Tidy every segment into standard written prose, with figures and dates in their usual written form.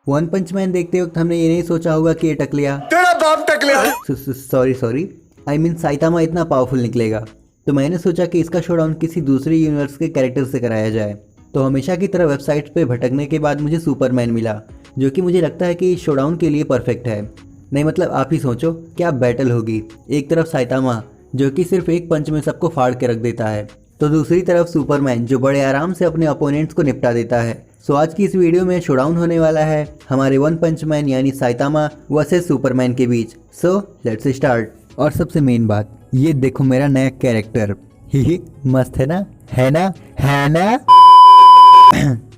One पंच man देखते वक्त हमने ये नहीं सोचा होगा कि ये टकलिया तेरा बाप टकलिया। सॉरी आई मीन साइतामा इतना पावरफुल निकलेगा। तो मैंने सोचा कि इसका शोडाउन किसी दूसरे यूनिवर्स के कैरेक्टर से कराया जाए। तो हमेशा की तरह वेबसाइट्स पे भटकने के बाद मुझे सुपरमैन मिला, जो कि मुझे लगता है कि शोडाउन के लिए परफेक्ट है। नहीं मतलब आप ही सोचो क्या बैटल होगी। एक तरफ साइतामा जो कि सिर्फ एक पंच में सबको फाड़ के रख देता है, तो दूसरी तरफ सुपरमैन जो बड़े आराम से अपने अपोनेंट्स को निपटा देता है। सो आज की इस वीडियो में शोडाउन होने वाला है हमारे वन पंच मैन यानी साइतामा वर्सेस सुपरमैन के बीच। So let's start. और सबसे मेन बात, ये देखो मेरा नया कैरेक्टर। ही मस्त है ना, है ना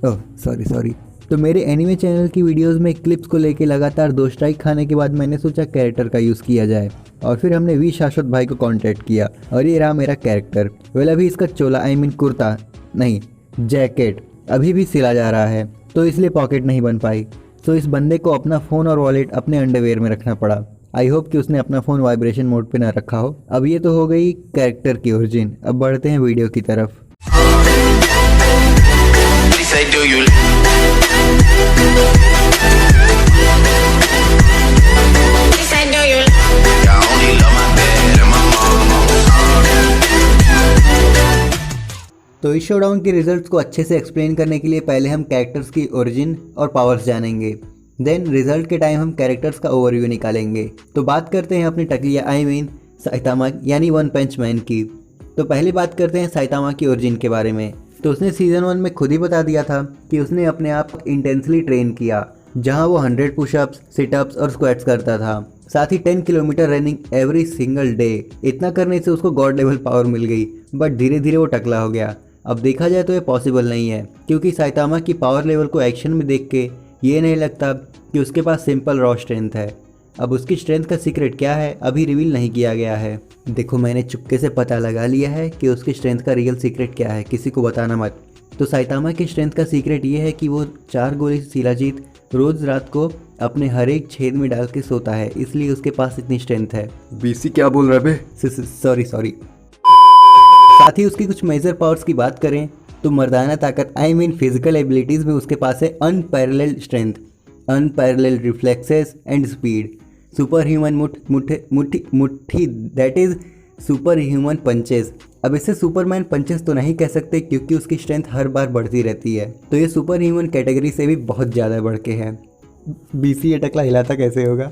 ओह सॉरी। तो मेरे एनिमे चैनल की वीडियोस में क्लिप्स को लेके लगातार 2 स्ट्राइक खाने के बाद मैंने सोचा कैरेक्टर का यूज़ किया जाए, और फिर हमने वी शाश्वत भाई को कांटेक्ट किया और ये रहा मेरा कैरेक्टर। वेल अभी इसका चोला आई मीन कुर्ता नहीं जैकेट अभी भी सिला जा रहा है, तो इसलिए पॉकेट नहीं बन पाई। तो इस बंदे को अपना फ़ोन और वॉलेट अपने अंडरवेयर में रखना पड़ा। आई होप कि उसने अपना फ़ोन वाइब्रेशन मोड पे ना रखा हो। अब ये तो हो गई कैरेक्टर की ओरिजिन। अब बढ़ते हैं वीडियो की तरफ। तो इस शोडाउन के रिजल्ट्स को अच्छे से एक्सप्लेन करने के लिए पहले हम कैरेक्टर्स की ओरिजिन और पावर्स जानेंगे। देन रिजल्ट के टाइम हम कैरेक्टर्स का ओवरव्यू निकालेंगे। तो बात करते हैं अपनी टकलिया आई मीन साइतामा यानी वन पंच मैन की। तो पहले बात करते हैं साइतामा की ओरिजिन के बारे में। तो उसने सीज़न 1 में खुद ही बता दिया था कि उसने अपने आप को इंटेंसली ट्रेन किया, जहां वो 100 पुशअप्स, सिटअप्स और स्क्वाट्स करता था, साथ ही 10 kilometre running every single day. इतना करने से उसको गॉड लेवल पावर मिल गई, बट धीरे धीरे वो टकला हो गया। अब देखा जाए तो ये पॉसिबल नहीं है, क्योंकि साइतामा की पावर लेवल को एक्शन में देख के ये नहीं लगता कि उसके पास सिंपल रॉ स्ट्रेंथ है। अब उसकी स्ट्रेंथ का सीक्रेट क्या है अभी रिवील नहीं किया गया है। देखो मैंने चुपके से पता लगा लिया है कि उसकी स्ट्रेंथ का रियल सीक्रेट क्या है, किसी को बताना मत। तो साइतामा की स्ट्रेंथ का सीक्रेट ये है कि वो 4 गोली शिलाजीत रोज़ रात को अपने हर एक छेद में डाल के सोता है, इसलिए उसके पास इतनी स्ट्रेंथ है। बीसी क्या बोल रहा है बे? सॉरी। साथ ही उसकी कुछ मेजर पावर्स की बात करें तो मर्दाना ताकत आई मीन फिजिकल एबिलिटीज़ में उसके पास है unparalleled strength, unparalleled reflexes and speed, super human मुट्ठी that is super human punches. अब इसे सुपरमैन पंचेस तो नहीं कह सकते क्योंकि उसकी स्ट्रेंथ हर बार बढ़ती रहती है, तो ये सुपर ह्यूमन कैटेगरी से भी बहुत ज़्यादा बढ़ के है। बीसी ये टकला हिलाता कैसे होगा।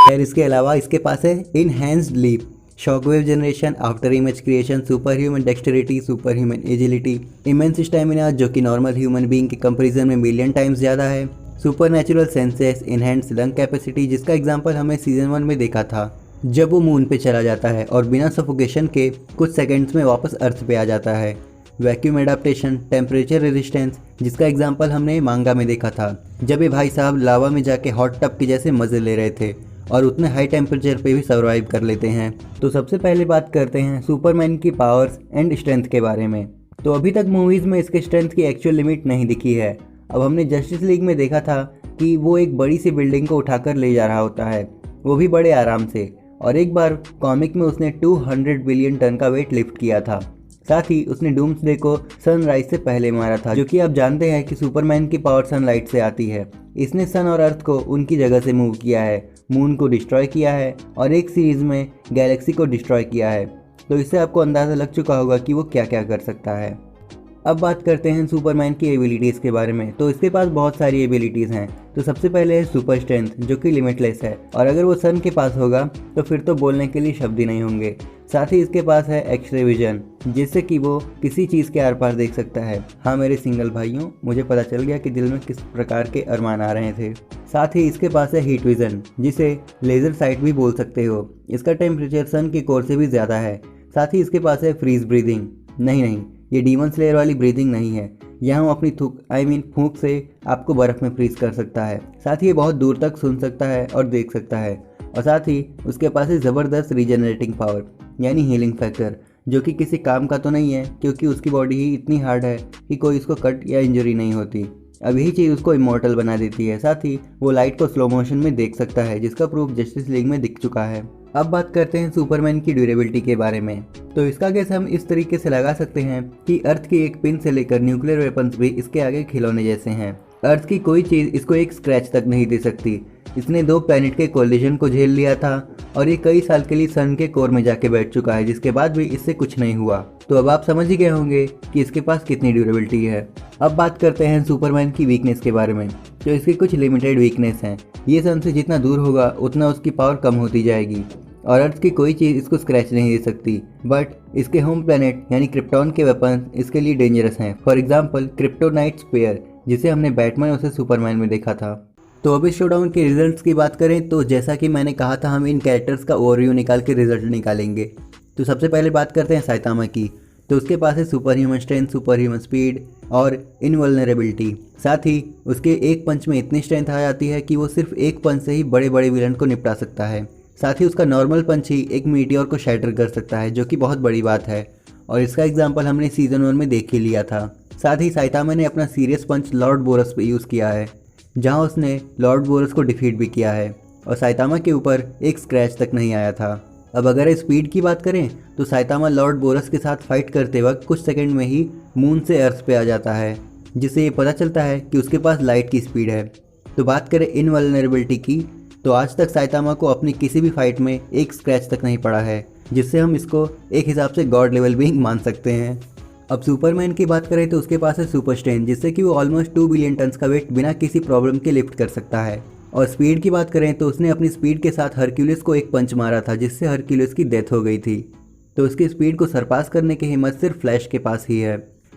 खैर इसके अलावा इसके पास है enhanced leap, shockwave generation, after image creation, super human dexterity, super human agility, immense stamina जो कि नॉर्मल ह्यूमन बीइंग के कंपैरिजन में मिलियन टाइम्स ज़्यादा है, super natural senses, enhanced lung capacity जिसका एग्जांपल हमें सीजन 1 में देखा था जब वो मून पे चला जाता है और बिना सफोकेशन के कुछ सेकेंड्स में वापस अर्थ पे आ जाता है, वैक्यूम एडाप्टेशन, टेम्परेचर रेजिस्टेंस जिसका एग्जांपल हमने मांगा में देखा था जब ये भाई साहब लावा में जाके हॉट टब के जैसे मज़े ले रहे थे और उतने हाई टेम्परेचर पे भी सर्वाइव कर लेते हैं। तो सबसे पहले बात करते हैं सुपरमैन की पावर्स एंड स्ट्रेंथ के बारे में। तो अभी तक मूवीज़ में इसके स्ट्रेंथ की एक्चुअल लिमिट नहीं दिखी है। अब हमने जस्टिस लीग में देखा था कि वो एक बड़ी सी बिल्डिंग को उठाकर ले जा रहा होता है, वो भी बड़े आराम से, और एक बार कॉमिक में उसने 200 बिलियन टन का वेट लिफ्ट किया था। साथ ही उसने डूम्सडे को सनराइज से पहले मारा था, जो कि आप जानते हैं कि सुपरमैन की पावर सनलाइट से आती है। इसने सन और अर्थ को उनकी जगह से मूव किया है, मून को डिस्ट्रॉय किया है और एक सीरीज़ में गैलेक्सी को डिस्ट्रॉय किया है। तो इससे आपको अंदाज़ा लग चुका होगा कि वो क्या क्या कर सकता है। अब बात करते हैं सुपरमैन की एबिलिटीज़ के बारे में। तो इसके पास बहुत सारी एबिलिटीज़ हैं। तो सबसे पहले है सुपर स्ट्रेंथ जो कि लिमिटलेस है, और अगर वो सन के पास होगा तो फिर तो बोलने के लिए शब्द ही नहीं होंगे। साथ ही इसके पास है एक्स-रे विजन, जिससे कि वो किसी चीज़ के आर पार देख सकता है। हाँ मेरे सिंगल भाइयों, मुझे पता चल गया कि दिल में किस प्रकार के अरमान आ रहे थे। साथ ही इसके पास है हीट विजन, जिसे लेज़र साइट भी बोल सकते हो। इसका टेम्परेचर सन के कोर से भी ज़्यादा है। साथ ही इसके पास है फ्रीज ब्रीदिंग, नहीं ये डीमन स्लेयर वाली ब्रीदिंग नहीं है, यहाँ वो अपनी फूंक से आपको बर्फ़ में फ्रीज कर सकता है। साथ ही ये बहुत दूर तक सुन सकता है और देख सकता है, और साथ ही उसके पास है ज़बरदस्त रीजनरेटिंग पावर यानी हीलिंग फैक्टर, जो कि किसी काम का तो नहीं है क्योंकि उसकी बॉडी ही इतनी हार्ड है कि कोई इसको कट या इंजरी नहीं होती। अब यही चीज़ उसको इमॉर्टल बना देती है। साथ ही वो लाइट को स्लो मोशन में देख सकता है, जिसका प्रूफ जस्टिस लीग में दिख चुका है। अब बात करते हैं सुपरमैन की ड्यूरेबिलिटी के बारे में। तो इसका गेस हम इस तरीके से लगा सकते हैं कि अर्थ की एक पिन से लेकर न्यूक्लियर वेपन्स भी इसके आगे खिलौने जैसे हैं। अर्थ की कोई चीज़ इसको एक स्क्रैच तक नहीं दे सकती। इसने 2 प्लैनेट के कोलिजन को झेल लिया था और ये कई साल के लिए सन के कोर में जाके बैठ चुका है, जिसके बाद भी इससे कुछ नहीं हुआ। तो अब आप समझ ही गए होंगे कि इसके पास कितनी ड्यूरेबिलिटी है। अब बात करते हैं सुपरमैन की वीकनेस के बारे में। तो इसकी कुछ लिमिटेड वीकनेस हैं। ये सन से जितना दूर होगा उतना उसकी पावर कम होती जाएगी और अर्थ की कोई चीज़ इसको स्क्रैच नहीं दे सकती। बट इसके होम प्लैनेट यानी क्रिप्टॉन के वेपन इसके लिए डेंजरस हैं। फॉर एग्जाम्पल क्रिप्टोनाइट स्पेयर, जिसे हमने बैटमैन वर्सेस सुपरमैन में देखा था। तो अब इस शोडाउन के रिजल्ट्स की बात करें तो जैसा कि मैंने कहा था, हम इन कैरेक्टर्स का ओवरव्यू निकाल के रिजल्ट निकालेंगे। तो सबसे पहले बात करते हैं साइतामा की। तो उसके पास है super human strength, super human speed और इनवल्नरेबिलिटी। साथ ही उसके एक पंच में इतनी स्ट्रेंथ आ जाती है कि वो सिर्फ एक पंच से ही बड़े बड़े विलन को निपटा सकता है। साथ ही उसका नॉर्मल पंच ही एक मीटियोर को शैटर कर सकता है, जो कि बहुत बड़ी बात है और इसका एग्जाम्पल हमने सीजन 1 में देख ही लिया था। साथ ही साइतामा ने अपना सीरियस पंच लॉर्ड बोरस पे यूज़ किया है, जहां उसने लॉर्ड बोरस को डिफीट भी किया है और साइतामा के ऊपर एक स्क्रैच तक नहीं आया था। अब अगर स्पीड की बात करें तो साइतामा लॉर्ड बोरस के साथ फाइट करते वक्त कुछ सेकंड में ही मून से अर्थ पे आ जाता है, जिससे ये पता चलता है कि उसके पास लाइट की स्पीड है। तो बात करें इनवल्नरेबिलिटी की, तो आज तक साइतामा को अपनी किसी भी फाइट में एक स्क्रैच तक नहीं पड़ा है, जिससे हम इसको एक हिसाब से गॉड लेवल बीइंग मान सकते हैं। अब सुपरमैन की बात करें तो उसके पास है सुपर स्ट्रेंथ, जिससे कि वो ऑलमोस्ट 2 बिलियन टन्स का वेट बिना किसी प्रॉब्लम के लिफ्ट कर सकता है। और स्पीड की बात करें तो उसने अपनी स्पीड के साथ हरक्यूलिस को एक पंच मारा था, जिससे हरक्यूलिस की डेथ हो गई थी। तो उसकी स्पीड को सरपास करने की हिम्मत सिर्फ फ्लैश के पास ही है।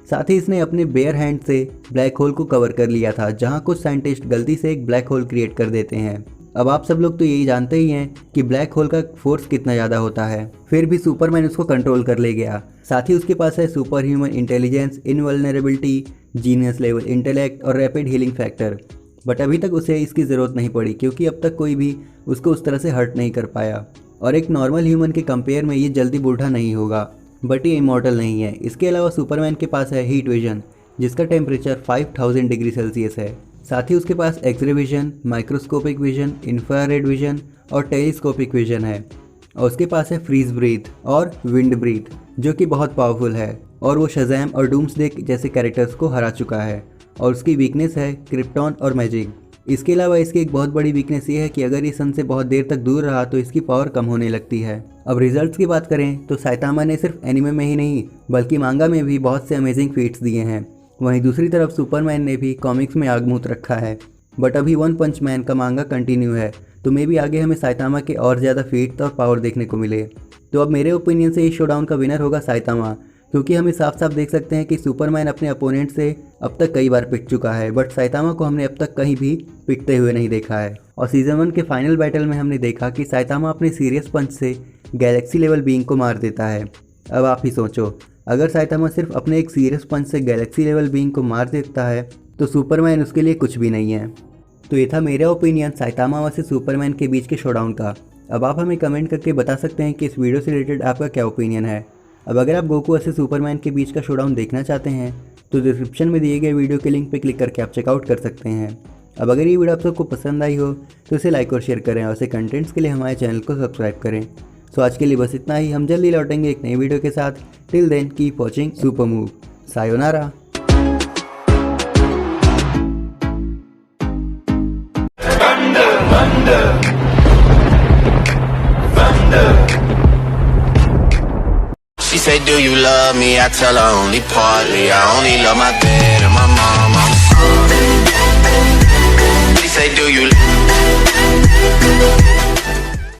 साथ ही इसने अपने बेयर हैंड से ब्लैक होल को कवर कर लिया था, जहां कुछ साइंटिस्ट गलती से एक ब्लैक होल क्रिएट कर देते हैं। अब आप सब लोग तो यही जानते ही हैं कि ब्लैक होल का फोर्स कितना ज़्यादा होता है, फिर भी सुपरमैन उसको कंट्रोल कर ले गया। साथ ही उसके पास है super human intelligence, invulnerability, genius level intellect और रैपिड हीलिंग फैक्टर। बट अभी तक उसे इसकी ज़रूरत नहीं पड़ी, क्योंकि अब तक कोई भी उसको उस तरह से हर्ट नहीं कर पाया और एक नॉर्मल ह्यूमन के कंपेयर में ये जल्दी बूढ़ा नहीं होगा। बट ये इमॉर्टल नहीं है। इसके अलावा सुपरमैन के पास है हीट विजन, जिसका टेम्परेचर 5000 डिग्री सेल्सियस है। साथ ही उसके पास X ray vision, microscopic vision, infrared vision और टेलीस्कोपिक विजन है। और उसके पास है फ्रीज ब्रीथ और विंड ब्रीथ, जो कि बहुत पावरफुल है और वो शज़ैम और डूम्सडे जैसे कैरेक्टर्स को हरा चुका है। और उसकी वीकनेस है क्रिप्टॉन और मैजिक। इसके अलावा इसकी एक बहुत बड़ी वीकनेस ये है कि अगर ये सन से बहुत देर तक दूर रहा तो इसकी पावर कम होने लगती है। अब रिजल्ट्स की बात करें तो साइतामा ने सिर्फ एनिमे में ही नहीं बल्कि मांगा में भी बहुत से अमेजिंग फीट्स दिए हैं। वहीं दूसरी तरफ सुपरमैन ने भी कॉमिक्स में आग मूत रखा है। बट अभी वन पंच मैन का मांगा कंटिन्यू है, तो मे भी आगे हमें साइतामा के और ज़्यादा फीट्स और पावर देखने को मिले। तो अब मेरे ओपिनियन से इस शोडाउन का विनर होगा साइतामा, क्योंकि हम साफ साफ देख सकते हैं कि सुपरमैन अपने अपोनेंट से अब तक कई बार पिट चुका है, बट साइतामा को हमने अब तक कहीं भी पिटते हुए नहीं देखा है। और सीजन 1 के फाइनल बैटल में हमने देखा कि साइतामा अपने सीरियस पंच से गैलेक्सी लेवल बीइंग को मार देता है। अब आप ही सोचो, अगर साइतामा सिर्फ अपने एक सीरियस पंच से गैलेक्सी लेवल बीइंग को मार देता है तो सुपरमैन उसके लिए कुछ भी नहीं है। तो ये था मेरा ओपिनियन साइतामा वर्सेस सुपरमैन के बीच के शोडाउन का। अब आप हमें कमेंट करके बता सकते हैं कि इस वीडियो से रिलेटेड आपका क्या ओपिनियन है। अब अगर आप गोकू वर्सेस सुपरमैन के बीच का शोडाउन देखना चाहते हैं तो डिस्क्रिप्शन में दिए गए वीडियो के लिंक पर क्लिक करके आप चेकआउट कर सकते हैं। अब अगर ये वीडियो आप सबको पसंद आई हो तो इसे लाइक और शेयर करें और ऐसे कंटेंट्स के लिए हमारे चैनल को सब्सक्राइब करें। सो आज के लिए बस इतना ही। हम जल्दी लौटेंगे एक नई वीडियो के साथ। Till then keep watching super move. Sayonara. She said, do you love me? I tell her only partly. I only love my dad and my mom. She said, do you